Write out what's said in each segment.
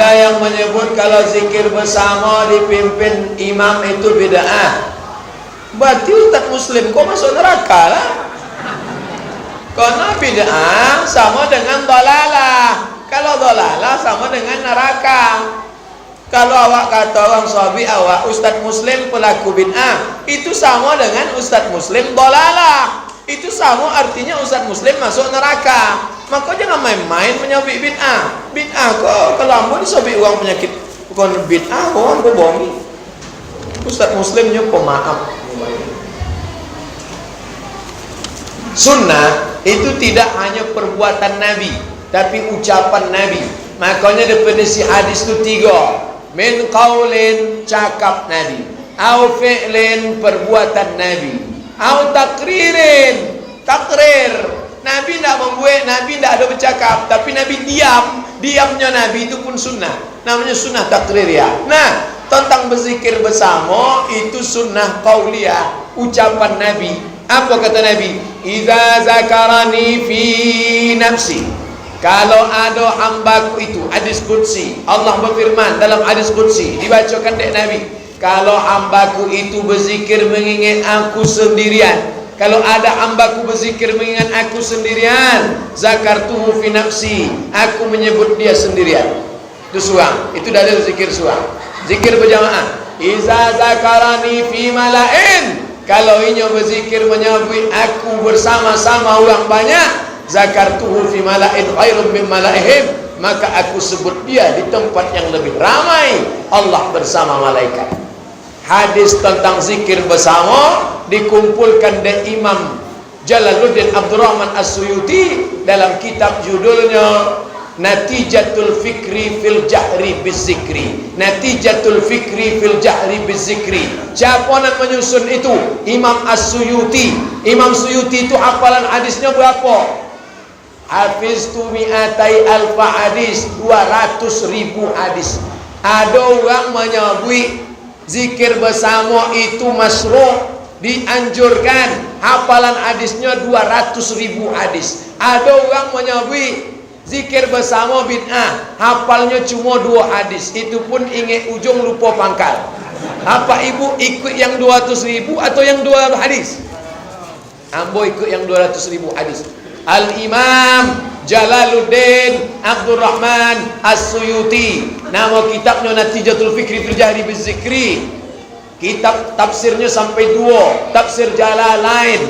Ada yang menyebut kalau zikir bersama dipimpin imam itu bid'ah. Berarti Ustaz Muslim kok masuk neraka lah. Karena bid'ah sama dengan dalalah. Kalau dalalah sama dengan neraka. Kalau awak kata orang sahabi awak Ustaz Muslim pelaku bid'ah, itu sama dengan Ustaz Muslim dalalah. Itu sama artinya Ustaz Muslim masuk neraka. Maka jangan main-main menyabik bid'ah. Bid'ah kok kalau mau disabik orang penyakit bukan bid'ah, orang berbohongi. Ustaz Muslimnya pemaaf. Sunnah itu tidak hanya perbuatan Nabi, tapi ucapan Nabi. Makanya definisi hadis itu 3. Min qaulin, cakap Nabi, au fi'lin, perbuatan Nabi, au takririn, takrir. Nabi tidak membuat, Nabi tidak ada bercakap, tapi Nabi diam. Diamnya Nabi itu pun sunnah. Namanya sunnah takrir ya. Nah, tentang berzikir bersama itu sunnah qauliyah, ucapan Nabi. Apa kata Nabi? Iza zakarani fi nafsi. Kalau ada hambaku itu, hadis qudsi, Allah berfirman dalam hadis qudsi, dibacakan oleh Nabi, kalau hambaku itu berzikir mengingat aku sendirian, kalau ada hambaku berzikir mengingat aku sendirian, zakartuhu fi nafsi, aku menyebut dia sendirian. Itu suang, itu dalil zikir suang. Zikir berjamaah. Iza zakarani fi mala'in, kalau inya berzikir menyebut aku bersama-sama orang banyak, zakartuhu fi mala'in khairum min mala'ihim, maka aku sebut dia di tempat yang lebih ramai Allah bersama malaikat. Hadis tentang zikir bersama dikumpulkan dari Imam Jalaluddin Abdurrahman As-Suyuti dalam kitab judulnya Natijatul Fikri fil Jahri Bizzikri. Natijatul Fikri fil Jahri Bizzikri. Siapa yang menyusun itu? Imam As-Suyuti. Imam Suyuti itu hafalan hadisnya berapa? Hafiztu mi'atai alfa hadis, 200.000 hadis. Ada orang menyebut zikir bersama itu masru', dianjurkan, hafalan hadisnya 200.000 hadis. Ada orang menyebut zikir bersama bid'ah, hafalnya cuma 2 hadis. Itu pun ingat ujung lupa pangkal. Apa ibu ikut yang 200.000 atau yang 2 hadis? Ambo ikut yang 200.000 hadis. Al-Imam Jalaluddin Abdurrahman As-Suyuti, nama kitabnya Natijatul Fikri fil Jahri Bizzikri. Kitab tafsirnya sampai 2. Tafsir Jalalain,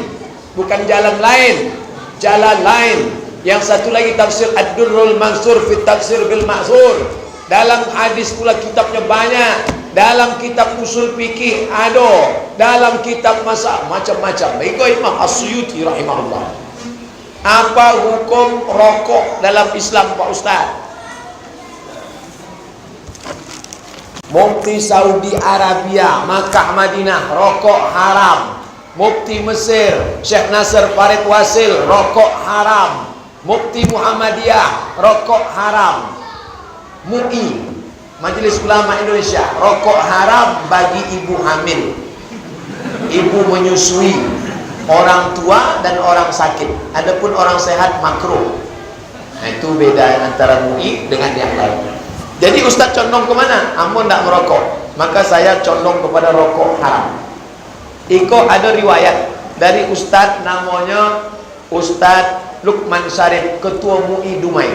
bukan jalan lain, Jalalain. Yang satu lagi tafsir Ad-Durrul Mansur fi Tafsir bil Ma'sur. Dalam hadis pula kitabnya banyak. Dalam kitab usul fikih ada. Dalam kitab masak macam-macam. Ikut Imam As-Suyuti rahimahullah. Apa hukum rokok dalam Islam Pak Ustaz? Mufti Saudi Arabia, Makkah Madinah, rokok haram. Mufti Mesir, Syekh Nasir Farid Wasil, rokok haram. Mufti Muhammadiyah, rokok haram. MUI, Majelis Ulama Indonesia, rokok haram bagi ibu hamil, ibu menyusui, orang tua dan orang sakit. Adapun orang sehat makruh. Nah, itu beda antara MUI dengan yang lain. Jadi Ustaz condong kemana? Ampun tidak merokok, maka saya condong kepada rokok haram. Iko ada riwayat dari Ustaz namanya Ustaz Lukman Syarif, ketua MUI Dumai.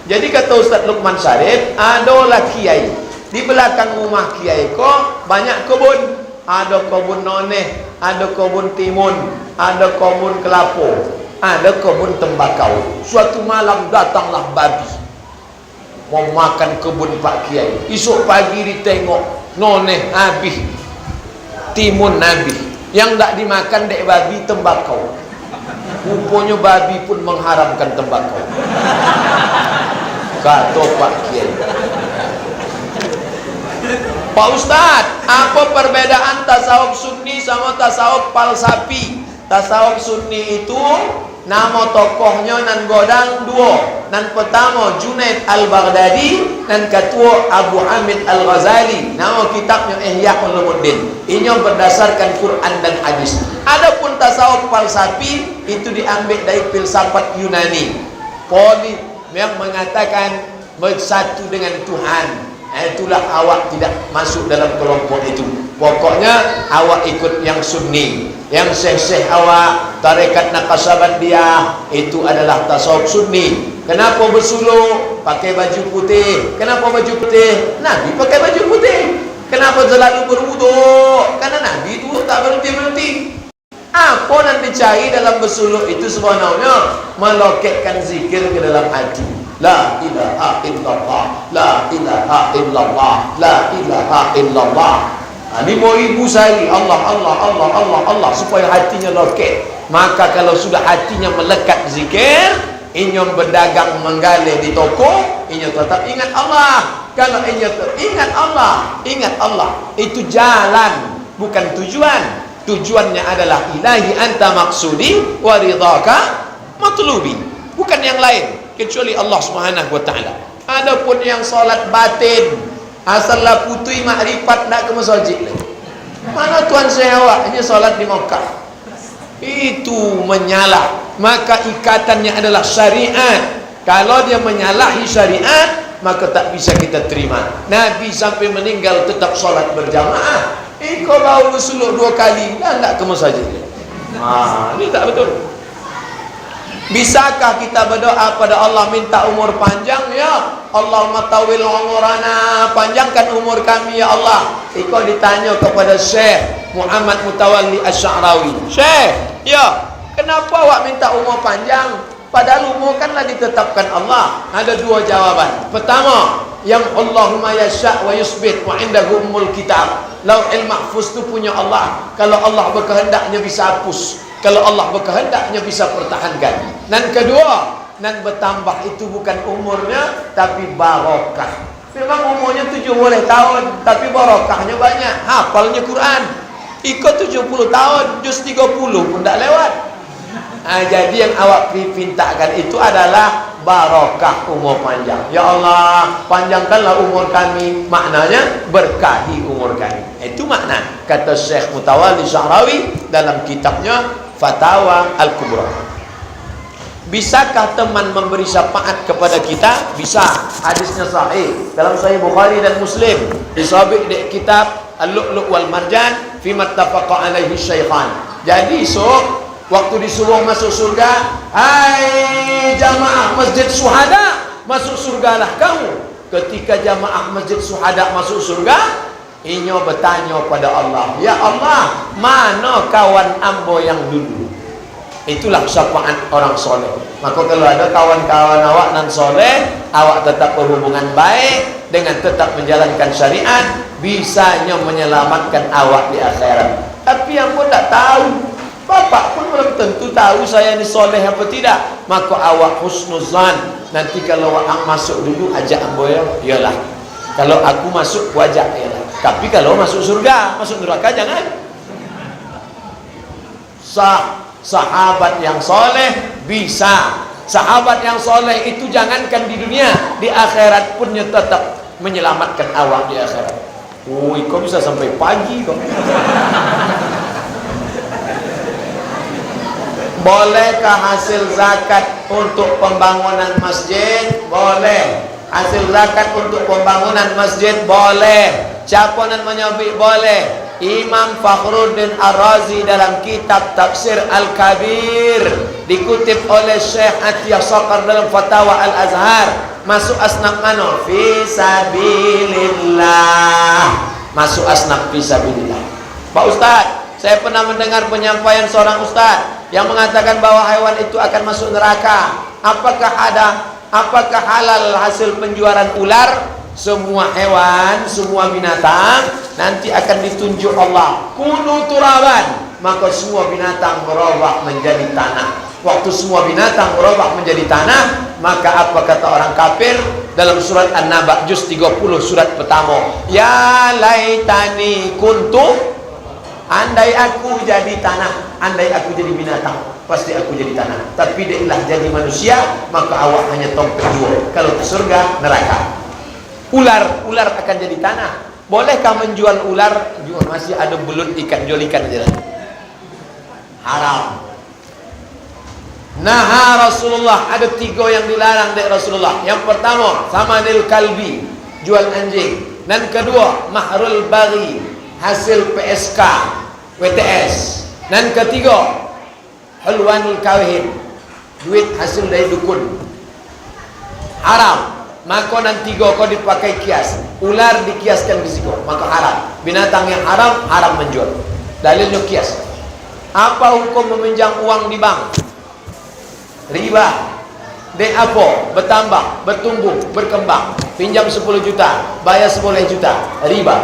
Jadi kata Ustaz Lukman Syarif, adalah kiai di belakang rumah kiai kok banyak kebun. Ada kebun noneh, ada kebun timun, ada kebun kelapa, ada kebun tembakau. Suatu malam datanglah babi mau makan kebun Pak Kiai. Esok pagi ditengok noneh habis, timun habis, yang tak dimakan dek babi tembakau. Rupanya babi pun mengharamkan tembakau. Kata Pak Kiai, Pak Ustadz, apa perbedaan tasawuf sunni sama tasawuf falsafi? Tasawuf sunni itu nama tokohnya nan godang 2. Nan pertama Junaid Al-Baghdadi, nan kedua Abu Hamid Al-Ghazali. Nama kitabnya Ihya Ulumuddin. Ini berdasarkan Quran dan hadis. Adapun tasawuf falsafi itu diambil dari filsafat Yunani. Poli yang mengatakan bersatu dengan Tuhan, itulah awak tidak masuk dalam kelompok itu. Pokoknya awak ikut yang Sunni, yang syekh-syekh awak tarekat Naqsyabandiyah itu adalah tasawuf Sunni. Kenapa bersuluk pakai baju putih? Kenapa baju putih? Nabi pakai baju putih. Kenapa selalu berwuduk? Karena Nabi itu tak berhenti-berhenti. Apa yang dicari dalam bersuluk itu sebenarnya meloketkan zikir ke dalam hati. La ilaha illallah, la ilaha illallah, la ilaha illallah. 5,000 sehari Allah, Allah, Allah, Allah, Allah, supaya hatinya loket. Maka kalau sudah hatinya melekat zikir, inyom berdagang menggalih di toko, inyom tetap ingat Allah. Kalau inyom ingat Allah, ingat Allah, itu jalan, bukan tujuan. Tujuannya adalah ilahi anta maksudi wa ridhaka matlubi, bukan yang lain kecuali Allah Subhanahu wa taala. Adapun yang salat batin, asallah putui makrifat nak ke masjid. Mana tuan saya awak hanya salat di Makkah. Itu menyalah. Maka ikatannya adalah syariat. Kalau dia menyalahi syariat, maka tak bisa kita terima. Nabi sampai meninggal tetap salat berjamaah. Kau baru bersuluk 2 kali dan tak ke masjid. Ini tak betul. Bisakah kita berdoa pada Allah minta umur panjang? Ya Allahumma tawil umurana, panjangkan umur kami ya Allah. Kau ditanya kepada Syekh Muhammad Mutawalli Asy-Sya'rawi, Syekh, ya kenapa awak minta umur panjang? Padahal umur kanlah ditetapkan Allah. Ada 2 jawaban. Pertama, yang Allahumma yasha' wa yusbit wa indahu ummul kitab. Lauhul mahfuz tu punya Allah. Kalau Allah berkehendaknya bisa hapus, kalau Allah berkehendaknya bisa pertahankan. Dan kedua, dan bertambah itu bukan umurnya tapi barokah. Memang umurnya 70 tahun tapi barokahnya banyak. Hafalnya Quran. Ikut 70 tahun juz 30 pun tak lewat. Jadi yang awak pintakan itu adalah barokah umur panjang. Ya Allah, panjangkanlah umur kami. Maknanya berkahi umur kami. Itu makna kata Syekh Mutawalli Sya'rawi dalam kitabnya Fatawa Al-Kubra. Bisakah teman memberi syafaat kepada kita? Bisa. Hadisnya sahih dalam Sahih Bukhari dan Muslim. Disabit di kitab Al-Lu'lu' wal Marjan fi mattafaqa alaihi syaikhan. Jadi waktu disuruh masuk surga, hai jamaah Masjid Syuhada, masuk surgalah kamu. Ketika jamaah Masjid Syuhada masuk surga, inyo bertanya pada Allah, ya Allah, mana kawan ambo yang dulu? Itulah syafaat orang soleh. Maka kalau ada kawan-kawan awak nan soleh, awak tetap berhubungan baik dengan tetap menjalankan syariat, bisanya menyelamatkan awak di akhirat. Tapi yang pun tak tahu, bapak pun belum tentu tahu saya ni soleh apa tidak. Maka awak husnuzan. Nanti kalau awak masuk dulu ajak ambo ya, iyalah. Kalau aku masuk ku ajak iyalah. Tapi kalau masuk surga, masuk neraka jangan. Sahabat yang soleh bisa. Sahabat yang soleh itu jangankan di dunia, di akhirat pun tetap menyelamatkan awak di akhirat. Kau bisa sampai pagi kau. Bolehkah hasil zakat untuk pembangunan masjid? Boleh. Hasil zakat untuk pembangunan masjid boleh. Siapa yang menyebut boleh? Imam Fakhruddin Ar-Razi dalam kitab Tafsir Al-Kabir, dikutip oleh Syekh Atiyah Saqar dalam Fatawa Al-Azhar. Masuk asnaf mana? Fisabilillah. Masuk asnaf fisabilillah. Pak Ustaz, saya pernah mendengar penyampaian seorang ustaz yang mengatakan bahwa hewan itu akan masuk neraka. Apakah halal hasil penjualan ular? Semua hewan, semua binatang nanti akan ditunjuk Allah. Kunu turaban, maka semua binatang berubah menjadi tanah. Waktu semua binatang berubah menjadi tanah, maka apa kata orang kafir dalam surat An-Naba juz 30 surat pertama? Ya laitani kuntu, andai aku jadi tanah, andai aku jadi binatang, pasti aku jadi tanah. Tapi dia jadi manusia, maka awak hanya tompek 2. Kalau ke surga, neraka. Ular akan jadi tanah. Bolehkah menjual ular? Jual, masih ada belut ikan, jual ikan aja. Haram. Naha Rasulullah, ada 3 yang dilarang dari Rasulullah. Yang pertama, samanil kalbi, jual anjing. Dan kedua, mahrul baghi, hasil PSK, WTS. Dan ketiga, hulwanul kawin, duit hasil dari dukun. Haram. Makanan 3 kau dipakai kias. Ular dikiaskan ke situ, maka haram. Binatang yang haram, haram menjual. Dalilnya kias. Apa hukum meminjam uang di bank? Riba. Dek apa? Bertambah, bertumbuh, berkembang. Pinjam 10 juta, bayar 10 juta. Riba.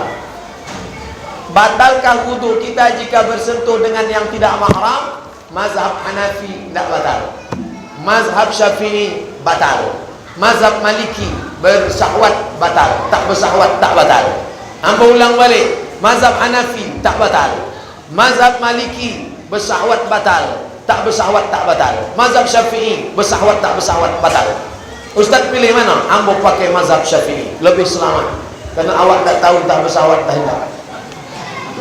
Batalkah wudu kita jika bersentuh dengan yang tidak mahram? Mazhab Hanafi tidak batal. Mazhab Syafi'i batal. Mazhab Maliki bersahwat batal. Tak bersahwat tak batal. Hamba ulang balik. Mazhab Hanafi tak batal. Mazhab Maliki bersahwat batal. Tak bersahwat tak batal. Mazhab Syafi'i bersahwat tak bersahwat batal. Ustaz pilih mana? Ambo pakai mazhab Syafi'i, lebih selamat. Karena awak tak tahu tak bersahwat tak hendak.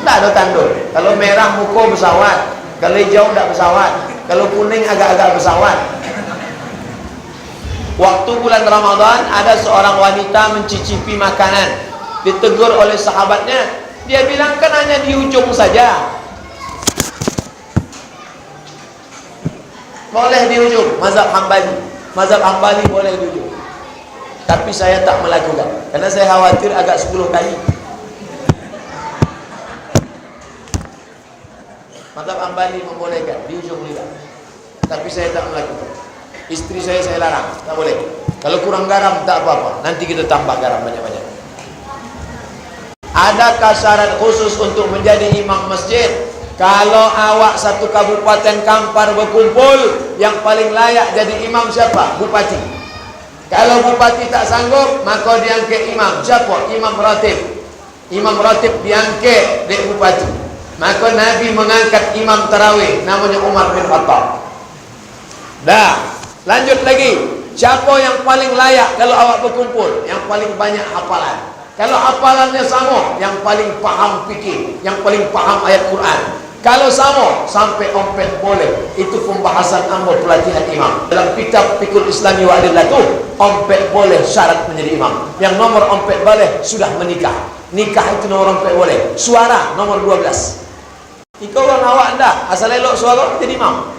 Tak ada tanduk. Kalau merah muka bersahwat, kalau hijau tak bersahwat, kalau kuning agak-agak bersahwat. Waktu bulan Ramadan ada seorang wanita mencicipi makanan. Ditegur oleh sahabatnya. Dia bilang kan hanya di ujung saja. Boleh di ujung, mazhab Hambali. Mazhab Hambali boleh di ujung. Tapi saya tak melakukan karena saya khawatir agak 10 kali. Mazhab Hambali membolehkan di ujung lidah. Tapi saya tak melakukan. Istri saya larang, tak boleh. Kalau kurang garam tak apa-apa. Nanti kita tambah garam banyak-banyak. Adakah syarat khusus untuk menjadi imam masjid? Kalau awak satu kabupaten Kampar berkumpul, yang paling layak jadi imam siapa? Bupati. Kalau bupati tak sanggup, maka diangkat imam. Siapa? Imam ratib. Imam ratib diangkat dari bupati. Maka Nabi mengangkat imam tarawih, namanya Umar bin Khattab. Dah, lanjut lagi. Siapa yang paling layak kalau awak berkumpul? Yang paling banyak hafalan. Kalau hafalannya sama, yang paling paham fikih, yang paling paham ayat Quran. Kalau sama, sampai ompet boleh. Itu pembahasan ambo pelatihan imam. Dalam kitab Fiqhul Islami wa Adillatuh, ompet boleh syarat menjadi imam. Yang nomor ompet boleh sudah menikah. Nikah itu nomor ompet boleh. Suara nomor 12. Ikau orang awak dah, asal elok suara jadi imam.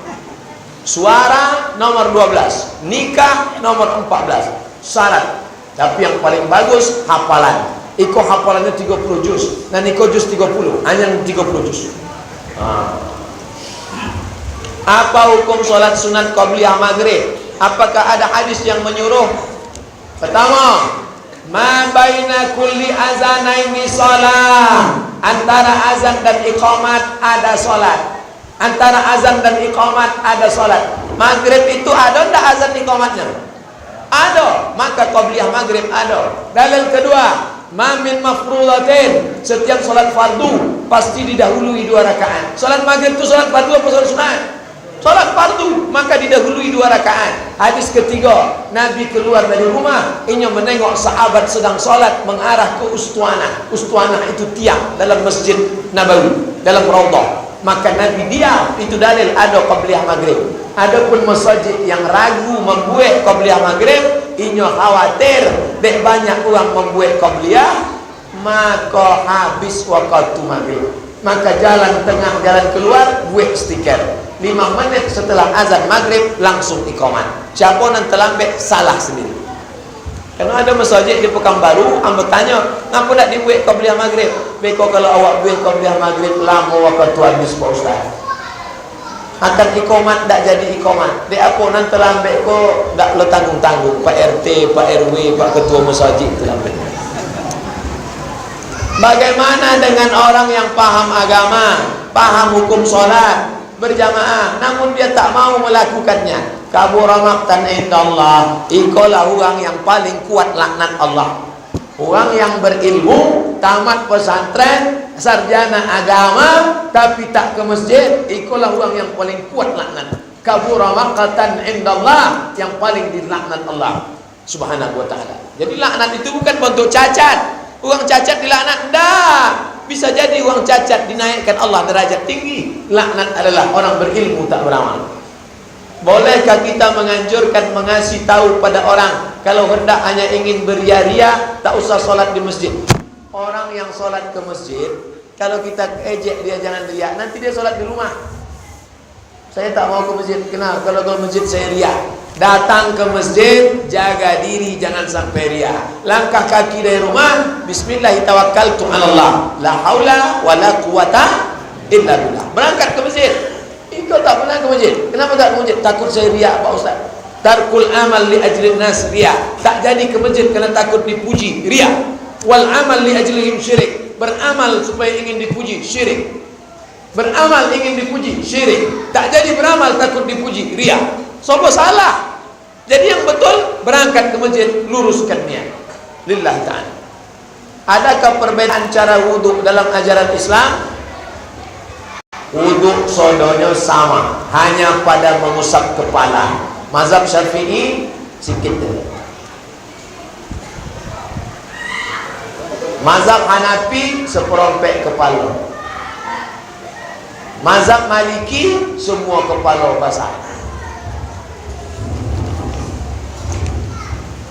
Suara nomor 12, nikah nomor 14. Syarat. Tapi yang paling bagus hafalan. Iko hafalannya 30 juz dan iko juz 30, hanya 30 juz. Apa hukum solat sunat qabliyah maghrib? Apakah ada hadis yang menyuruh? Pertama, ma baina kulli azanaini shalah. Antara azan dan iqamat ada solat. Antara azan dan iqamat ada solat. Maghrib itu ada enggak azan iqamatnya? Ada, maka qabliyah maghrib ada. Dalil kedua, ma min mafruḍatin, setiap salat fardu pasti didahului 2 rakaat. Salat maghrib itu salat fardu apa salat sunat? Salat fardu, maka didahului 2 rakaat. Hadis ketiga, Nabi keluar dari rumah, ia menengok sahabat sedang salat mengarah ke Ustuanah. Ustuanah itu tiang dalam Masjid Nabawi, dalam raudhah. Maka Nabi diam. Itu dalil ada qabliyah maghrib. Adapun masjid yang ragu membuat qabliyah maghrib, inyo khawatir dek banyak orang membuat qabliyah, maka habis waktu maghrib. Maka jalan tengah, jalan keluar, buat stiker 5 menit setelah azan maghrib langsung iqamat. Siapa yang terlambat salah sendiri. Karena ada masjid di Pekanbaru, amba tanya, ngapa nak dibuat qabliyah maghrib? Beko kalau awak buat qabliyah maghrib lama waktu habis Pak Ustaz. Akan iqamat tak jadi iqamat. Dek apa nan terlambat ko tak lo tanggung-tanggung. Pak RT, Pak RW, Pak Ketua Masjid terlambat. Bagaimana dengan orang yang paham agama, paham hukum solat berjamaah, namun dia tak mau melakukannya? Kabura maqtan indallah. Ikolah orang yang paling kuat laknat Allah. Orang yang berilmu, tamat pesantren, sarjana agama, tapi tak ke masjid, ikolah orang yang paling kuat laknat. Kabura maqtan indallah, yang paling dilaknat Allah Subhanahu wa taala. Jadi laknat itu bukan bentuk cacat. Orang cacat dilaknat, enggak. Bisa jadi orang cacat dinaikkan Allah derajat tinggi. Laknat adalah orang berilmu tak beramal. Bolehkah kita menganjurkan mengasih tahu pada orang kalau hendak hanya ingin beria-ria, tak usah solat di masjid? Orang yang solat ke masjid, kalau kita ejek dia jangan riak, nanti dia solat di rumah. Saya tak mau ke masjid, kenapa? Kalau ke masjid saya riak. Datang ke masjid, jaga diri, jangan sampai riak. Langkah kaki dari rumah, bismillahirrahmanirrahim, Allah, la haula wa la quwata illa billah. Berangkat ke masjid. Kau tak pernah ke masjid. Kenapa tak ke masjid? Takut saya riak, Pak Ustaz. Tarkul amal li ajli nas, riak. Tak jadi ke masjid kerana takut dipuji, riak. Wal amal li ajlihim syirik. Beramal supaya ingin dipuji, syirik. Beramal ingin dipuji, syirik. Tak jadi beramal takut dipuji, riak. Semua salah. Jadi yang betul, berangkat ke masjid, luruskan niat lillah ta'ala. Adakah perbedaan cara wuduk dalam ajaran Islam? Wuduk sodonya sama, hanya pada mengusap kepala. Mazhab Syafi'i sikit dulu. Mazhab Hanafi seperompek kepala. Mazhab Maliki semua kepala basah.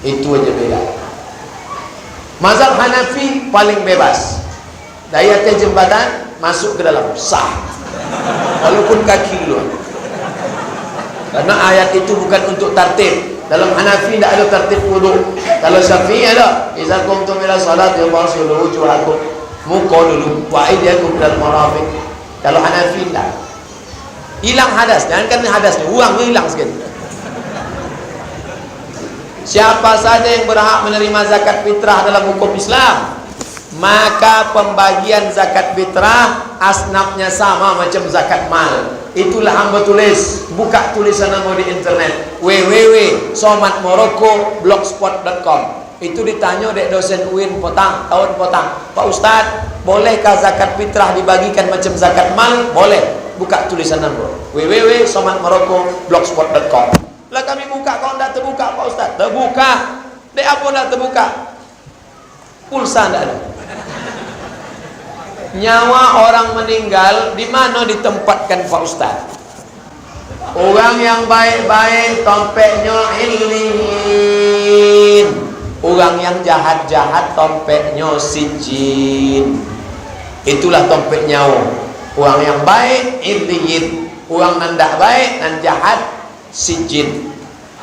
Itu aja beda. Mazhab Hanafi paling bebas. Dari atas jembatan masuk ke dalam sah. Walaupun kaki dulu. Karena ayat itu bukan untuk tartib. Dalam Hanafi tidak ada tartib wudu. Kalau Syafi'i ada. Iza qumtum ila salati faghsilu wujuhakum. Muka dulu. Wa aydiyakum ilal marafiq. Kalau Hanafi tidak. Hilang hadas. Jangan kan hadas ni. Uang tu hilang sekali. Siapa saja yang berhak menerima zakat fitrah dalam hukum Islam, maka pembagian zakat fitrah asnafnya sama macam zakat mal. Itulah hamba tulis, buka tulisan nama di internet www.somatmorocco.blogspot.com. Itu ditanya dek dosen UIN potang, tahun potang, Pak Ustaz, bolehkah zakat fitrah dibagikan macam zakat mal? Boleh. Buka tulisan nama www.somatmorocco.blogspot.com. Lah kami buka, kau tidak terbuka Pak Ustaz. Terbuka. Dek apa tidak terbuka? Pulsa tidak ada. Nyawa orang meninggal di mana ditempatkan Pak Ustaz? Orang yang baik-baik dompetnya ilin. Orang yang jahat-jahat dompetnya sijin. Itulah dompet nyawa. Orang yang baik ilin. Orang yang tidak baik dan jahat sijin.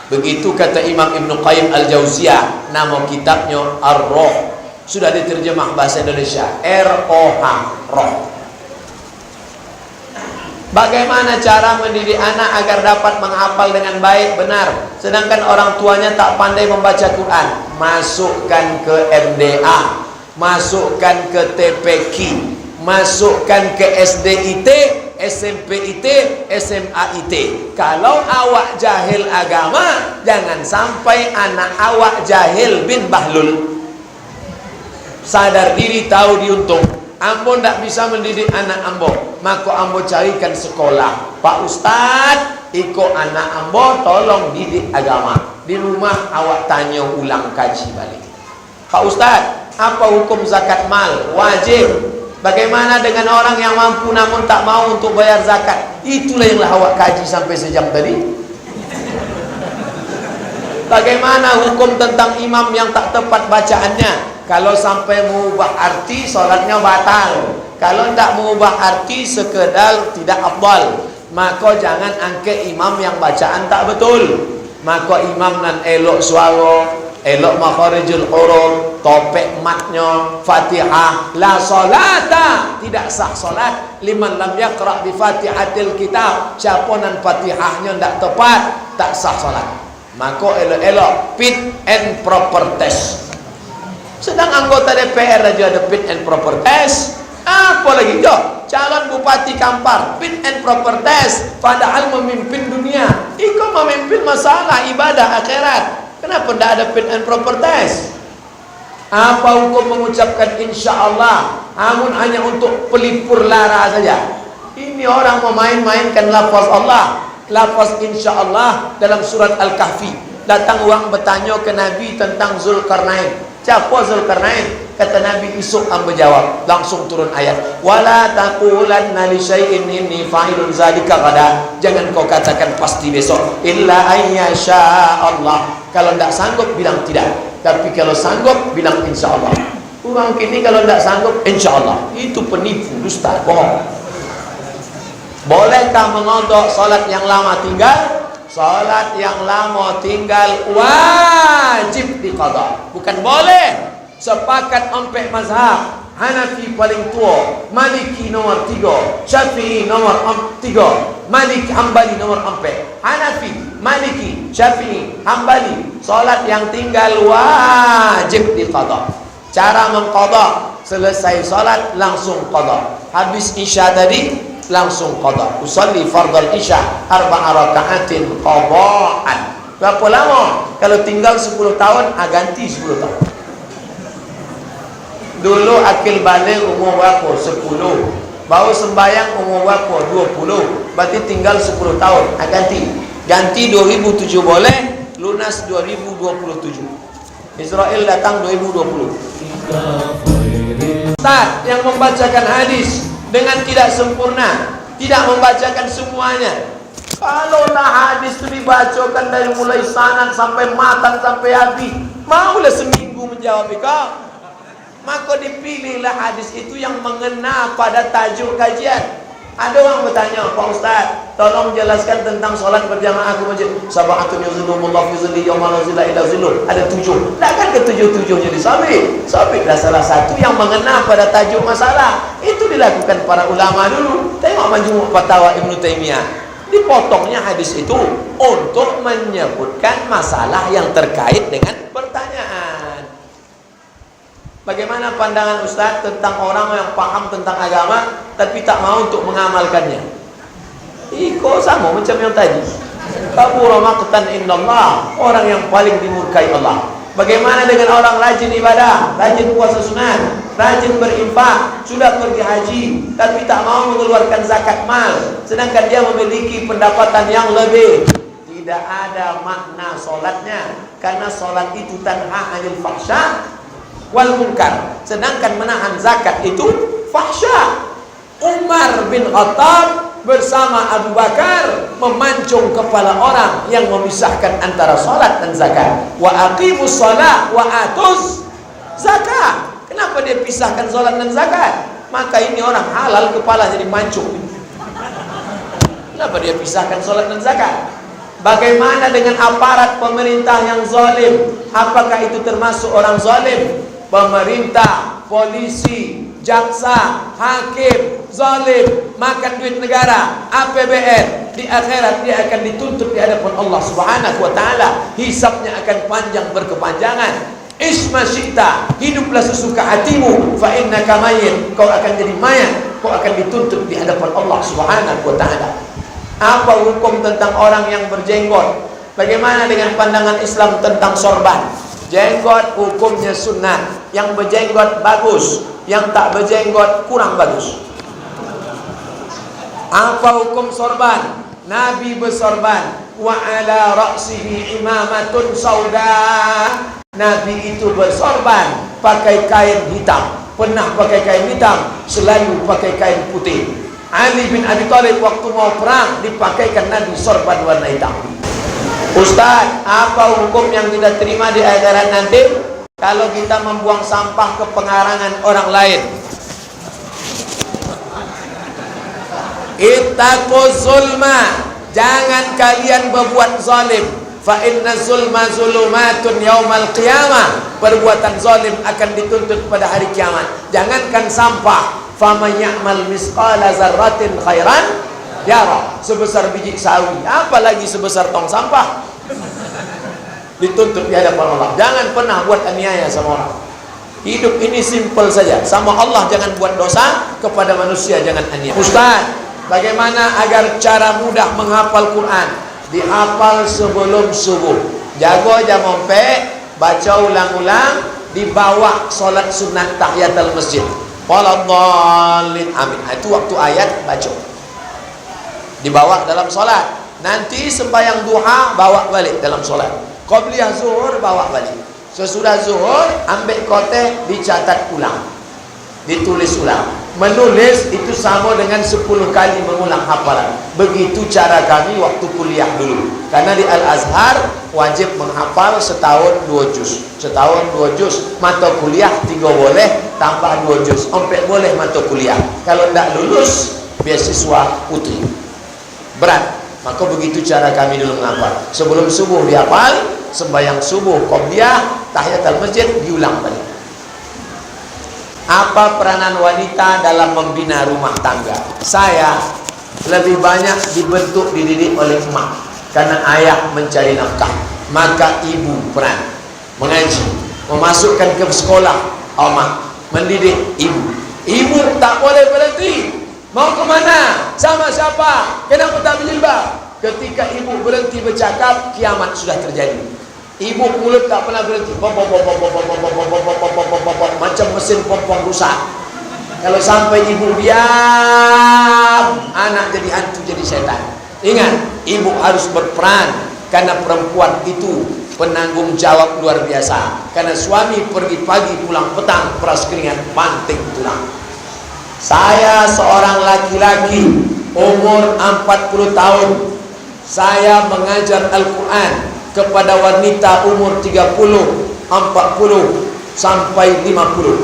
Begitu kata Imam Ibn Qayyim Al-Jauziyah, nama kitabnya Ar-Ruh. Sudah diterjemah bahasa Indonesia, R-O-H, roh. Bagaimana cara mendidik anak agar dapat menghafal dengan baik, benar, sedangkan orang tuanya tak pandai membaca Quran? Masukkan ke MDA, masukkan ke TPQ, masukkan ke SDIT, SMPIT, SMAIT. Kalau awak jahil agama, jangan sampai anak awak jahil bin bahlul. Sadar diri, tahu diuntung. Ambo ndak bisa mendidik anak ambo, maka ambo carikan sekolah. Pak Ustaz, ikut anak ambo, tolong didik agama. Di rumah awak tanya ulang, kaji balik. Pak Ustaz, apa hukum zakat mal? Wajib. Bagaimana dengan orang yang mampu namun tak mau untuk bayar zakat? Itulah yang awak kaji sampai sejam tadi. Bagaimana hukum tentang imam yang tak tepat bacaannya? Kalau sampai mengubah arti, solatnya batal. Kalau tidak mengubah arti, sekedar tidak afdal, maka jangan angkat imam yang bacaan tak betul. Maka imam nan elok suara, elok makharijul huruf, topek matnya, Fatihah, la salata, tidak sah salat liman lam yaqra bi Fatihatil kitab. Siapa nan Fatihahnya tidak tepat, tak sah salat. Maka elok-elok fit and proper test. Sedang anggota DPR aja ada fit and proper test, apa lagi jo? Calon bupati Kampar fit and proper test, padahal memimpin dunia. Ikut memimpin masalah ibadah akhirat. Kenapa tidak ada fit and proper test? Apa hukum mengucapkan insya Allah namun hanya untuk pelipur lara saja? Ini orang memain-mainkan lafaz Allah, lafaz insya Allah dalam surat Al-Kahfi. Datang orang bertanya ke Nabi tentang Zulkarnain. Siapa Zulkarnain? Kata Nabi, esok hamba jawab. Langsung turun ayat. Wala taqulanna li syai'in inni fa'ilun zalika ghadan. Jangan kau katakan pasti besok. Illa ayyasha Allah. Kalau tidak sanggup bilang tidak. Tapi kalau sanggup bilang insyaallah. Orang kini kalau tidak sanggup insyaallah. Itu penipu, dusta, bohong. Bolehkah mengodok salat yang lama tinggal? Salat yang lama tinggal wajib diqadha. Bukan boleh. Sepakat empat mazhab. Hanafi paling tua, Maliki nomor 3, Syafi'i nomor 3, Maliki Hambali nomor 4. Hanafi, Maliki, Syafi'i, Hambali, salat yang tinggal wajib diqadha. Cara mengqadha, selesai salat langsung qadha. Habis isya tadi langsung qadha. Usolli fardal isya 4 raka'atin qadha'an. Berapa lama? Kalau tinggal 10 tahun, ganti 10 tahun. Dulu akil balik umur berapa? 10. Baru sembahyang umur berapa? 20. Berarti tinggal 10 tahun. Ganti 2007 boleh, lunas 2027. Israel datang 2020. Ustaz yang membacakan hadis dengan tidak sempurna, tidak membacakan semuanya. Kalaulah hadis itu dibacakan dari mulai sanad sampai matan sampai habis, maulah seminggu menjawab kau. Maka dipilihlah hadis itu yang mengena pada tajuk kajian. Ada orang bertanya, Pak Ustaz, tolong jelaskan tentang solat berjamaah ke masjid. Sab'atun yuzillumullahu fi zilli yawma la zilla illa zilluh. Ada 7. Takkan ke-7-7-nya disabit? Sabitlah salah satu yang mengena pada tajuk masalah. Itu dilakukan para ulama dulu. Tengok Majmu' Fatawa Ibnu Taimiyah. Dipotongnya hadis itu untuk menyebutkan masalah yang terkait dengan pertanyaan. Bagaimana pandangan Ustaz tentang orang yang paham tentang agama tapi tak mau untuk mengamalkannya? Kok sama macam yang tadi. Kabura maqtan indallah, orang yang paling dimurkai Allah. Bagaimana dengan orang rajin ibadah, rajin puasa sunat, rajin berinfak, sudah pergi haji tapi tak mau mengeluarkan zakat mal, sedangkan dia memiliki pendapatan yang lebih? Tidak ada makna solatnya, karena solat itu tanha 'anil fahsya wal munkar, sedangkan menahan zakat itu fahsya. Umar bin Khattab bersama Abu Bakar memancung kepala orang yang memisahkan antara salat dan zakat. Wa aqimus shalah wa atuz zakat. Kenapa dia pisahkan salat dan zakat? Maka ini orang halal kepala jadi mancung. Kenapa dia pisahkan salat dan zakat? Bagaimana dengan aparat pemerintah yang zalim? Apakah itu termasuk orang zalim? Pemerintah, polisi, jaksa, hakim, zalim, makan duit negara, APBN, di akhirat dia akan dituntut di hadapan Allah Subhanahu wa taala. Hisabnya akan panjang berkepanjangan. Isma syi'ta, hiduplah sesuka hatimu, fa innaka mayyit, kau akan jadi mayat, kau akan dituntut di hadapan Allah Subhanahu wa taala. Apa hukum tentang orang yang berjenggot? Bagaimana dengan pandangan Islam tentang sorban? Jenggot hukumnya sunnah. Yang berjenggot bagus, yang tak berjenggot kurang bagus. Apa hukum sorban? Nabi bersorban. Wa ala ra'sihi imamatun sauda. Nabi itu bersorban pakai kain hitam. Pernah pakai kain hitam, selalu pakai kain putih. Ali bin Abi Thalib waktu mau perang dipakaikan Nabi sorban warna hitam. Ustaz, apa hukum yang kita terima di akhirat nanti kalau kita membuang sampah ke pengarangan orang lain? Ittaquz zulma, jangan kalian berbuat zalim. Fa inna zulma zulumatun yaumal qiyamah. Perbuatan zalim akan dituntut pada hari kiamat. Jangankan sampah, faman ya'mal misqala zarratin khairan yara. Sebesar biji sawi, apalagi sebesar tong sampah, dituntut di hadapan Allah. Jangan pernah buat aniaya sama orang. Hidup ini simpel saja. Sama Allah jangan buat dosa, kepada manusia jangan aniaya. Ustaz, bagaimana agar cara mudah menghafal Quran? Dihafal sebelum subuh. Jago jam 4, baca ulang-ulang di bawah solat sunat tahiyatul masjid. Waladhdallin amin. Itu waktu ayat baca. Dibawa dalam solat. Nanti sembahyang duha bawa balik dalam solat. Qabliyah zuhur bawa balik. Sesudah zuhur, ambil kotek, dicatat ulang, ditulis ulang. Menulis itu sama dengan 10 kali mengulang hafalan. Begitu cara kami waktu kuliah dulu. Karena di Al-Azhar wajib menghafal setahun 2 juz. Setahun 2 juz. Mata kuliah 3 boleh, tambah 2 juz. 4 boleh mata kuliah. Kalau tidak lulus, beasiswa putri. Berat. Maka begitu cara kami dulu menghafal. Sebelum subuh dihafal, sembahyang subuh qobliyah, tahiyatul masjid diulang balik. Apa peranan wanita dalam membina rumah tangga? Saya lebih banyak dibentuk dididik oleh emak, karena ayah mencari nafkah. Maka ibu peran mengaji, memasukkan ke sekolah, emak mendidik ibu. Ibu tak boleh berhenti. Mau kemana? Sama siapa? Kenapa tak berjilbab? Ketika ibu berhenti bercakap, kiamat sudah terjadi. Ibu mulut tak pernah berhenti, macam mesin pompong rusak. Kalau sampai ibu diam, anak jadi hantu, jadi setan. Ingat, ibu harus berperan, karena perempuan itu penanggung jawab luar biasa. Karena suami pergi pagi pulang petang, peras keringat, banting tulang. Saya seorang laki-laki umur 40 tahun. Saya mengajar Al-Quran kepada wanita umur 30, 40 sampai 50.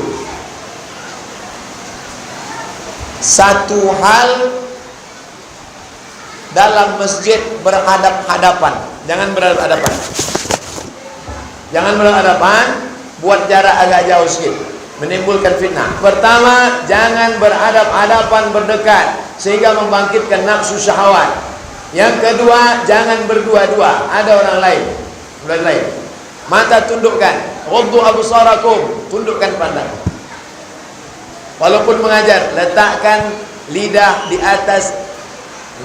Satu hal dalam masjid berhadap-hadapan. Jangan berhadap-hadapan. Jangan berhadap-hadapan, buat jarak agak jauh sedikit, menimbulkan fitnah. Pertama, jangan berhadap-hadapan berdekat sehingga membangkitkan nafsu syahwat. Yang kedua, jangan berdua-dua, ada orang lain. Mata tundukkan, ghuddu absarakum, tundukkan pandang. Walaupun mengajar, letakkan lidah di atas,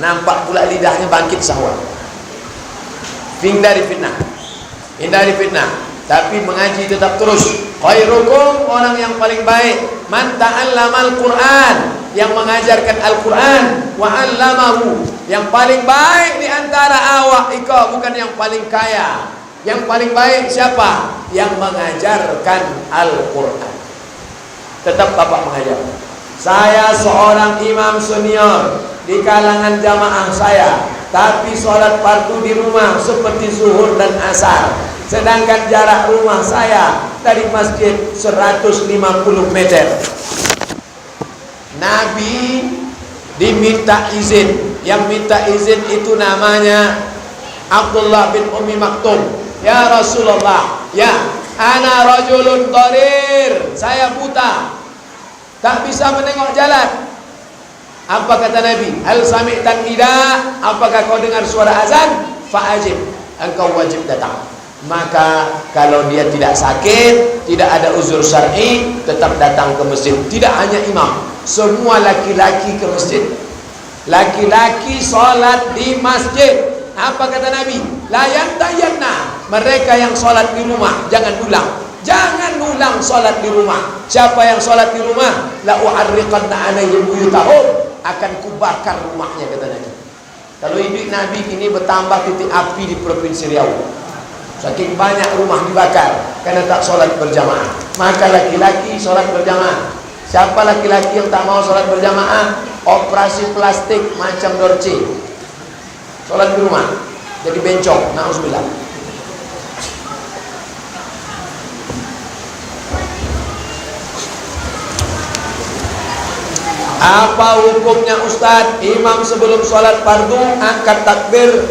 nampak pula lidahnya, bangkit syahwat. Hindari fitnah. Hindari fitnah. Tapi mengaji tetap terus. Khairukum, orang yang paling baik, man ta'allamal Qur'an, yang mengajarkan Al-Quran, wa 'allamahu, yang paling baik di antara awak ika, bukan yang paling kaya. Yang paling baik siapa? Yang mengajarkan Al-Quran. Tetap bapak mengajar. Saya seorang imam senior di kalangan jamaah saya, tapi sholat fardu di rumah seperti zuhur dan asar. Sedangkan jarak rumah saya dari masjid 150 meter. Nabi diminta izin. Yang minta izin itu namanya Abdullah bin Ummi Maktum. Ya Rasulullah, ya, ana rajulun dharir, saya buta, tak bisa menengok jalan. Apa kata Nabi? Hal sami'tan nida, apakah kau dengar suara azan? Fa'ajib, engkau wajib datang. Maka kalau dia tidak sakit, tidak ada uzur syar'i, tetap datang ke masjid. Tidak hanya imam, semua laki-laki ke masjid. Laki-laki sholat di masjid. Apa kata Nabi? La yantayanna, mereka yang sholat di rumah jangan ulang. Jangan ulang sholat di rumah. Siapa yang sholat di rumah, la u'arriqanna alaihim buyutahum, akan kubakar rumahnya, kata Nabi. Kalau hidup Nabi ini bertambah titik api di Provinsi Riau. Saking banyak rumah dibakar karena tak sholat berjamaah. Maka laki-laki sholat berjamaah. Siapa laki-laki yang tak mau sholat berjamaah, operasi plastik macam Dorce, sholat di rumah jadi bencong, na'udzubillah. Apa hukumnya Ustaz? Imam sebelum sholat fardu angkat takbir,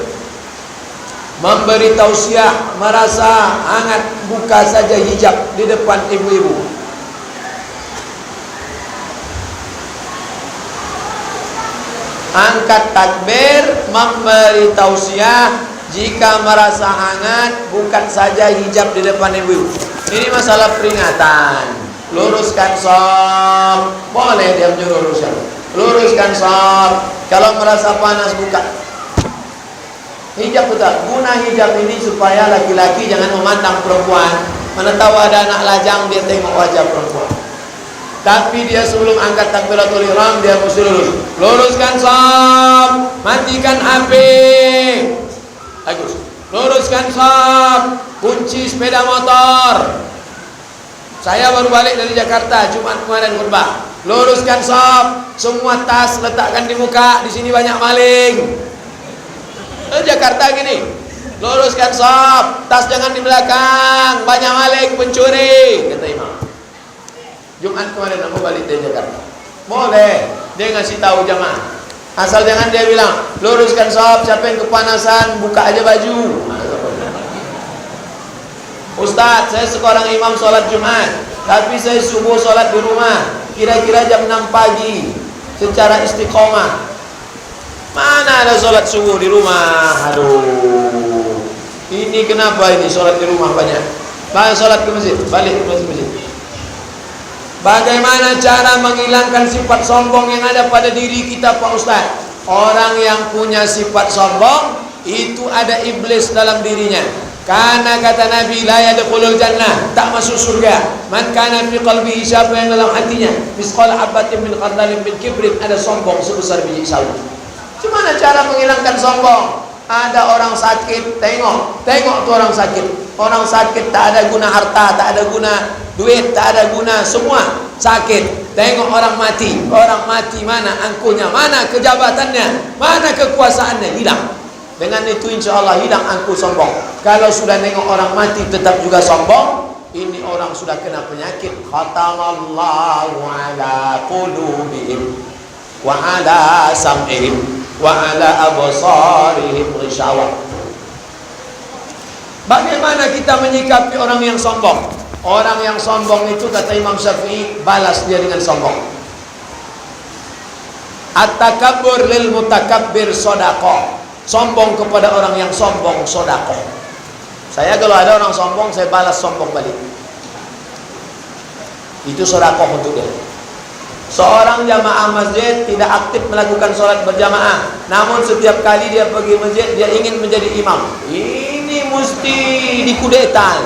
memberi tausiah, merasa hangat, buka saja hijab di depan ibu-ibu. Angkat takbir, memberi tausiah, jika merasa hangat, buka saja hijab di depan ibu-ibu. Ini masalah peringatan. Luruskan shaf, boleh dia menyuruh luruskan. Luruskan shaf. Kalau merasa panas, buka hijab. Betul, guna hijab ini supaya laki-laki jangan memandang perempuan. Mana tahu ada anak lajang, dia tengok wajah perempuan. Tapi dia sebelum angkat takbiratul ihram, dia mesti lurus. Luruskan shaf, matikan HP. Bagus. Luruskan shaf. Kunci sepeda motor. Saya baru balik dari Jakarta Jumat kemarin khutbah. Luruskan shaf. Semua tas letakkan di muka. Di sini banyak maling. Jakarta gini. Luruskan shaf. Tas jangan di belakang. Banyak maling, pencuri, kata imam. Jumat kemarin aku balik dari Jakarta. Boleh. Dia ngasih tahu jamaah. Asal jangan dia bilang, luruskan shaf, siapa yang kepanasan, buka aja baju. Ustaz, saya seorang imam sholat Jumat, tapi saya subuh sholat di rumah, kira-kira jam 6 pagi, secara istiqomah. Mana ada sholat subuh di rumah? Aduh, ini kenapa ini sholat di rumah banyak? Balik sholat ke masjid, balik ke masjid. Bagaimana cara menghilangkan sifat sombong yang ada pada diri kita, Pak Ustaz? Orang yang punya sifat sombong itu ada iblis dalam dirinya. Karena kata Nabi, la yadkhulul jannah, tak masuk surga. Man kana fi qalbihi, siapa yang dalam hatinya misqal habatin min khardalin min kibrin, ada sombong sebesar biji sawi. Gimana cara menghilangkan sombong? Ada orang sakit, tengok tuh orang sakit. Orang sakit tak ada guna harta, tak ada guna duit, tak ada guna, semua sakit. Tengok orang mati mana angkuhnya, mana kejabatannya, mana kekuasaannya, hilang. Dengan itu insya Allah hilang angkuh sombong. Kalau sudah nengok orang mati tetap juga sombong, ini orang sudah kena penyakit. Khatamallahu ala qulubihim wa ala sam'ihim wa ala absarihim ghishawah. Bagaimana kita menyikapi orang yang sombong? Orang yang sombong itu kata Imam Syafi'i, balas dia dengan sombong. At-takabbur lil mutakabbir shadaqah. Sombong kepada orang yang sombong sedekah. Saya kalau ada orang sombong, saya balas sombong balik. Itu sedekah untuk dia. Seorang jamaah masjid tidak aktif melakukan sholat berjamaah, namun setiap kali dia pergi masjid, dia ingin menjadi imam. Ini mesti dikudeta.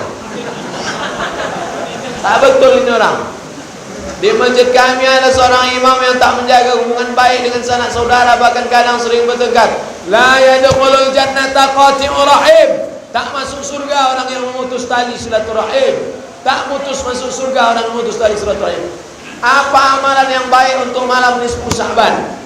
Tak betul ini orang. Di masjid kami ada seorang imam yang tak menjaga hubungan baik dengan sanak saudara, bahkan kadang sering bertengkar. La yadkhulul jannata qati'ur rahim. Tak masuk surga orang yang memutus tali silaturahim. Tak masuk surga orang yang memutus tali silaturahim. Apa amalan yang baik untuk malam nisfu Sya'ban?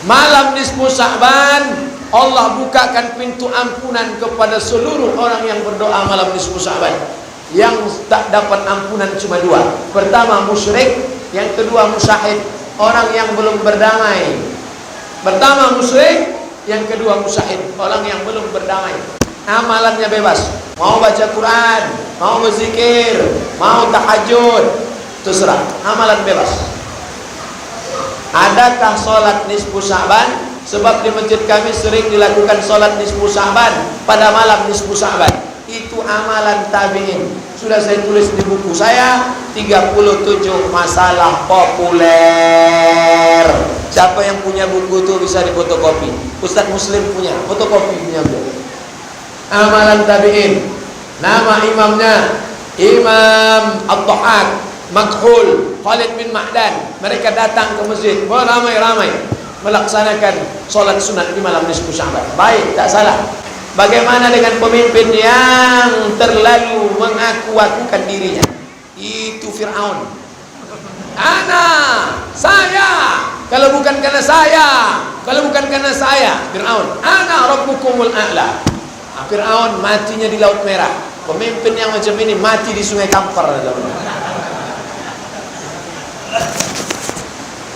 Malam nisfu Sya'ban, Allah bukakan pintu ampunan kepada seluruh orang yang berdoa malam nisfu Sya'ban. Yang tak dapat ampunan cuma dua. Pertama musyrik, yang kedua musyahid, orang yang belum berdamai. Pertama musyrik, yang kedua musyahid, orang yang belum berdamai. Amalannya bebas, mau baca Quran, mau berzikir, mau tahajud, terserah, amalan bebas. Adakah sholat nisfu Sya'ban? Sebab di masjid kami sering dilakukan sholat nisfu Sya'ban pada malam nisfu Sya'ban. Itu amalan tabi'in. Sudah saya tulis di buku saya 37 masalah populer. Siapa yang punya buku itu bisa difotokopi. Ustaz Muslim punya, fotokopi punya beliau. Amalan tabi'in. Nama imamnya Imam Ad-Dhahak, Makhul, Khalid bin Ma'dan. Mereka datang ke masjid beramai-ramai melaksanakan sholat sunat di malam nisfu Sya'ban. Baik, tak salah. Bagaimana dengan pemimpin yang terlalu mengaku-akukan dirinya? Itu Fir'aun. Saya. Kalau bukan karena saya, Fir'aun. Ana rabbukumul a'la. Fir'aun matinya di Laut Merah. Pemimpin yang macam ini mati di Sungai Kampar.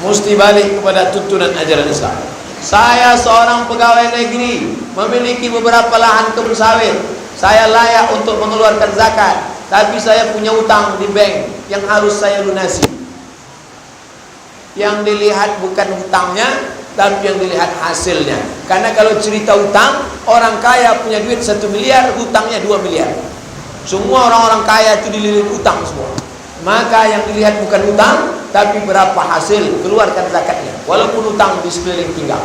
Mesti balik kepada tuntunan ajaran Islam. Saya seorang pegawai negeri, memiliki beberapa lahan kebun sawit. Saya layak untuk mengeluarkan zakat, tapi saya punya utang di bank yang harus saya lunasi. Yang dilihat bukan hutangnya, tapi yang dilihat hasilnya. Karena kalau cerita utang, orang kaya punya duit 1 miliar, hutangnya 2 miliar. Semua orang-orang kaya itu dililit utang semua. Maka yang dilihat bukan hutang, tapi berapa hasil, keluarkan zakatnya. Walaupun hutang di sekeliling pinggang.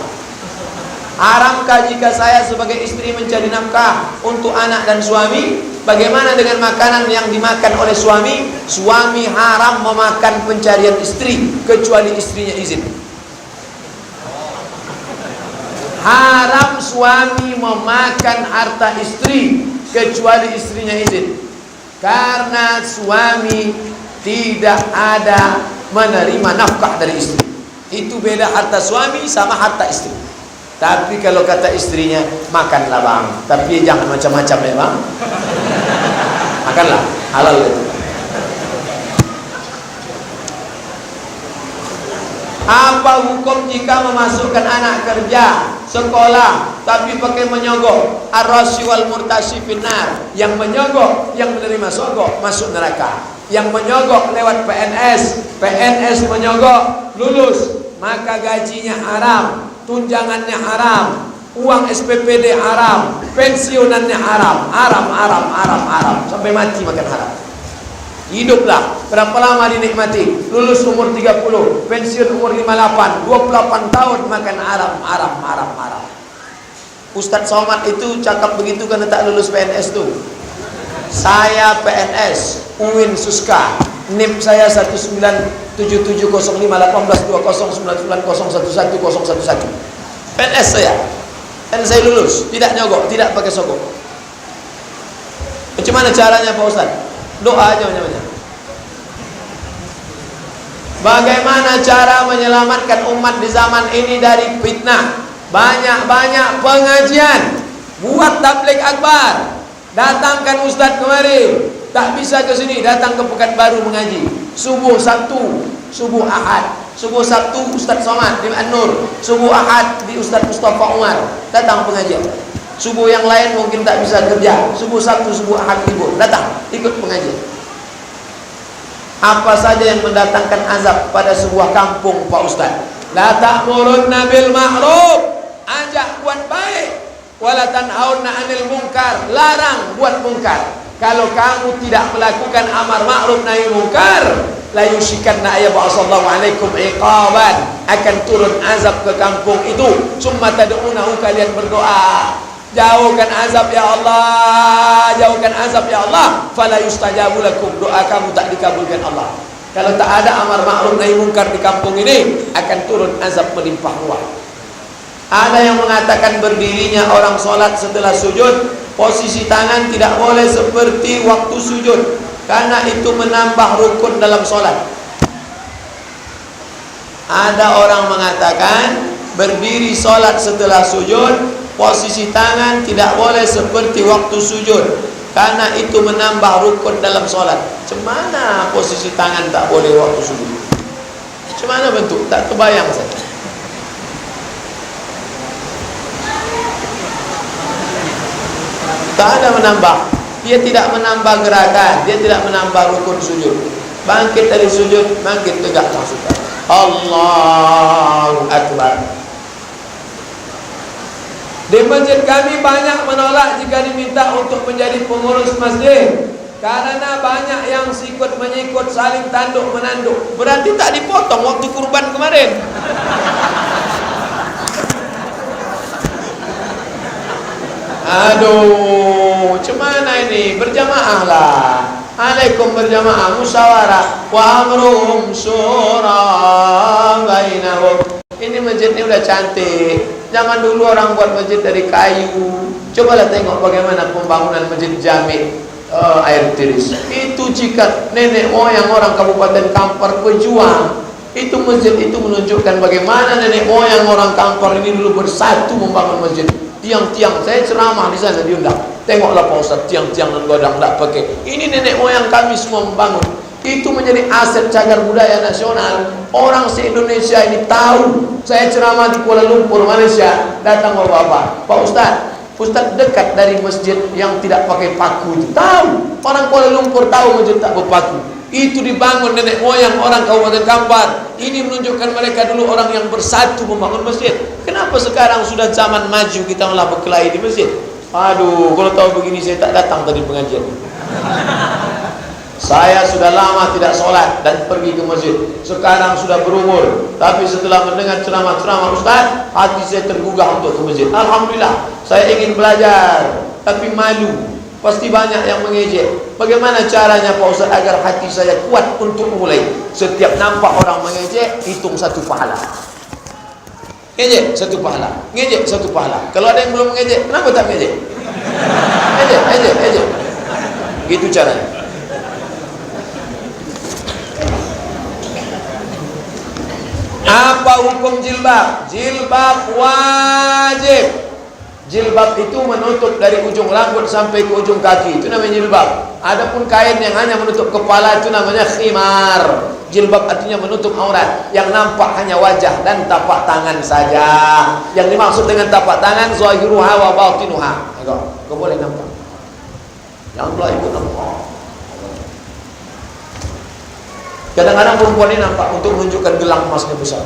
Haramkah jika saya sebagai istri mencari nafkah untuk anak dan suami? Bagaimana dengan makanan yang dimakan oleh suami? Suami haram memakan pencarian istri, kecuali istrinya izin. Haram suami memakan harta istri kecuali istrinya izin. Karena suami tidak ada menerima nafkah dari istri. Itu beda harta suami sama harta istri. Tapi kalau kata istrinya, makanlah bang, tapi jangan macam-macam ya bang. Makanlah, halal itu. Apa hukum jika memasukkan anak kerja sekolah tapi pakai menyogok? Ar-rashi wal murtashi finnar. Yang menyogok, yang menerima sogok masuk neraka. Yang menyogok lewat PNS menyogok, lulus, maka gajinya haram, tunjangannya haram, uang SPPD haram, pensiunannya haram, haram, sampai mati makan haram. Hiduplah berapa lama dinikmati, lulus umur 30, pensiun umur 58, 28 tahun makan haram. Ustadz Somad itu cakap begitu karena tak lulus PNS tuh. Saya PNS UIN Suska, NIP saya 197705820901111. PNS saya, dan saya lulus, tidak nyogok, tidak pakai sogok. Bagaimana caranya Pak Ustadz? Doa aja banyak-banyak. Bagaimana cara menyelamatkan umat di zaman ini dari fitnah? Banyak-banyak pengajian. Buat tabligh akbar. Datangkan Ustadz kemari. Tak bisa ke sini, datang ke Pekanbaru mengaji. Subuh Sabtu, subuh Ahad. Subuh Sabtu Ustadz Somad di An-Nur, subuh Ahad di Ustadz Mustafa Umar. Datang pengajian. Subuh yang lain mungkin tak bisa kerja. Subuh Sabtu, subuh Ahad libur. Datang, ikut pengajian. Apa saja yang mendatangkan azab pada sebuah kampung Pak Ustaz? La ta'murunna bil ma'ruf, ajak buat baik. Wala tanhauna 'anil munkar, larang buat munkar. Kalau kamu tidak melakukan amar ma'ruf nahi munkar, la yushikanna ayyab'asallahu 'alaikum iqaban, akan turun azab ke kampung itu. Summa tad'unahu, kalian berdoa, jauhkan azab ya Allah, jauhkan azab ya Allah, fala yustajabu lakum, doa kamu tak dikabulkan Allah. Kalau tak ada amar ma'ruf nahi munkar di kampung ini, akan turun azab melimpah ruah. Ada yang mengatakan berdirinya orang sholat setelah sujud, posisi tangan tidak boleh seperti waktu sujud, karena itu menambah rukun dalam sholat. Ada orang mengatakan berdiri sholat setelah sujud, posisi tangan tidak boleh seperti waktu sujud, karena itu menambah rukun dalam sholat. Cemana posisi tangan tak boleh waktu sujud? Cemana bentuk? Tak terbayang saya. Tak ada menambah. Dia tidak menambah gerakan, dia tidak menambah rukun sujud. Bangkit dari sujud, bangkit tegak langsung. Allahu Akbar. Di masjid kami banyak menolak jika diminta untuk menjadi pengurus masjid, karena banyak yang sikut menyikut, saling tanduk menanduk. Berarti tak dipotong waktu kurban kemarin. Aduh, cemana ini? Berjamaah lah. Alaikum berjamaah, musyawarah. Wa amruhum syura bainahum. Ini masjid ini udah cantik. Zaman dulu orang buat masjid dari kayu. Cobalah tengok bagaimana pembangunan masjid Jami air tiris. Itu jika nenek moyang orang Kabupaten Kampar pejuang. Itu masjid itu menunjukkan bagaimana nenek moyang orang Kampar ini dulu bersatu membangun masjid. Tiang-tiang, saya ceramah di sana diundang. Tengoklah Pak Ustaz, tiang-tiang dan godang tak pakai. Ini nenek moyang kami semua membangun. Itu menjadi aset cagar budaya nasional. Orang se-Indonesia ini tahu. Saya ceramah di Kuala Lumpur, Malaysia. Datang bapak-bapak, Pak Ustaz dekat dari masjid yang tidak pakai paku itu. Tahu. Orang Kuala Lumpur tahu masjid tak berpaku. Itu dibangun nenek moyang orang Kabupaten Kampar. Ini menunjukkan mereka dulu orang yang bersatu membangun masjid. Kenapa sekarang sudah zaman maju kita malah berkelahi di masjid? Aduh, kalau tahu begini saya tak datang tadi pengajian. Saya sudah lama tidak sholat dan pergi ke masjid. Sekarang sudah berumur, tapi setelah mendengar ceramah-ceramah Ustaz, hati saya tergugah untuk ke masjid. Alhamdulillah, saya ingin belajar, tapi malu. Pasti banyak yang mengejek. Bagaimana caranya Pak Ustaz agar hati saya kuat untuk mulai? Setiap nampak orang mengejek, hitung satu pahala. ngejek satu pahala, ngejek satu pahala. Kalau ada yang belum ngejek, kenapa tak ngejek? Ngejek. Gitu caranya. Apa hukum jilbab? Jilbab wajib. Jilbab itu menutup dari ujung rambut sampai ke ujung kaki, itu namanya jilbab. Adapun kain yang hanya menutup kepala itu namanya khimar. Jilbab artinya menutup aurat, yang nampak hanya wajah dan tapak tangan saja. Yang dimaksud dengan tapak tangan zahiruha wa batinuha. Kau boleh nampak. Jangan pula ikut nampak. Kadang-kadang perempuan ini nampak untuk menunjukkan gelang emasnya besar.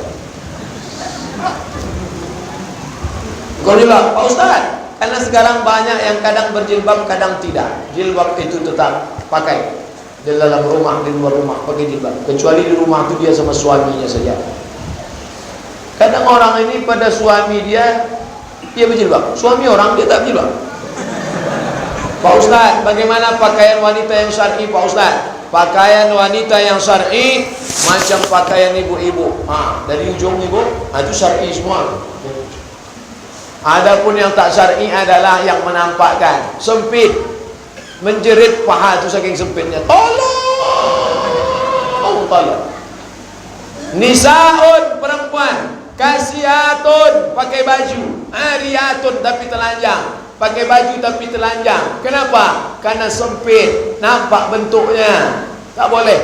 Kau bilang, Pak Ustaz, karena sekarang banyak yang kadang berjilbab, kadang tidak. Jilbab itu tetap pakai di dalam rumah, di luar rumah pakai jilbab. Kecuali di rumah itu dia sama suaminya saja. Kadang orang ini pada suami dia berjilbab, suami orang dia tak berjilbab. Pak Ustaz, bagaimana pakaian wanita yang syar'i, Pak Ustaz? Pakaian wanita yang syar'i macam pakaian ibu-ibu. Dari ujung ibu, itu syar'i semua. Adapun yang tak syar'i adalah yang menampakkan sempit, menjerit paha itu saking sempitnya. Tolong. Nisaun perempuan, kasiatun pakai baju, ariyatun tapi telanjang, pakai baju tapi telanjang. Kenapa? Karena sempit, nampak bentuknya, tak boleh.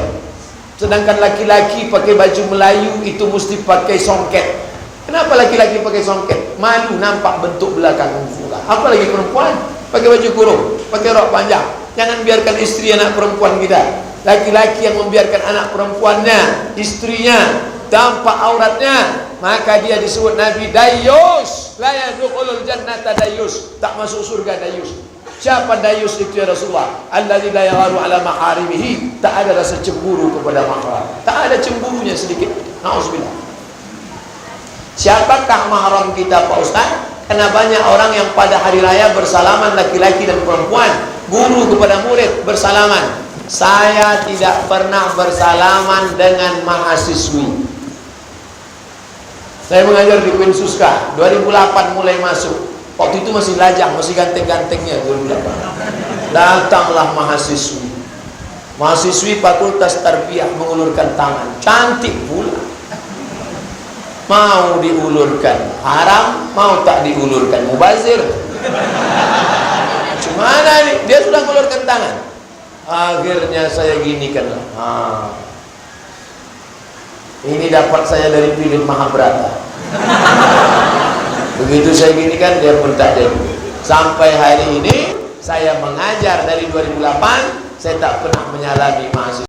Sedangkan laki-laki pakai baju Melayu itu mesti pakai songket. Kenapa laki-laki pakai songket? Malu nampak bentuk belakang pula. Apalagi perempuan pakai baju kurung, pakai rok panjang. Jangan biarkan istri anak perempuan kita. Laki-laki yang membiarkan anak perempuannya, istrinya tampak auratnya, maka dia disebut Nabi dayus. La yadkhulul jannata dayus, tak masuk surga dayus. Siapa dayus itu ya Rasulullah? Alladzi la yagharu ala maharimihi, tak ada rasa cemburu kepada mahram. Tak ada cemburunya sedikit. Nauzubillah. Siapakah mahram kita, Pak Ustaz? Karena banyak orang yang pada hari raya bersalaman, laki-laki dan perempuan, guru kepada murid bersalaman. Saya tidak pernah bersalaman dengan mahasiswi. Saya mengajar di Queen Suska 2008 mulai masuk. Waktu itu masih lajang, masih ganteng-gantengnya 2008. Datanglah mahasiswi. Mahasiswi Fakultas Tarbiyah mengulurkan tangan, cantik pula. Mau diulurkan haram, mau tak diulurkan mubazir. Gimana nih? Dia sudah mengulurkan tangan. Akhirnya saya ginikan. Ini dapat saya dari Philip Mahabrata. Begitu saya ginikan, dia pun tak jadi. Sampai hari ini saya mengajar dari 2008, saya tak pernah menyalami mahasiswa.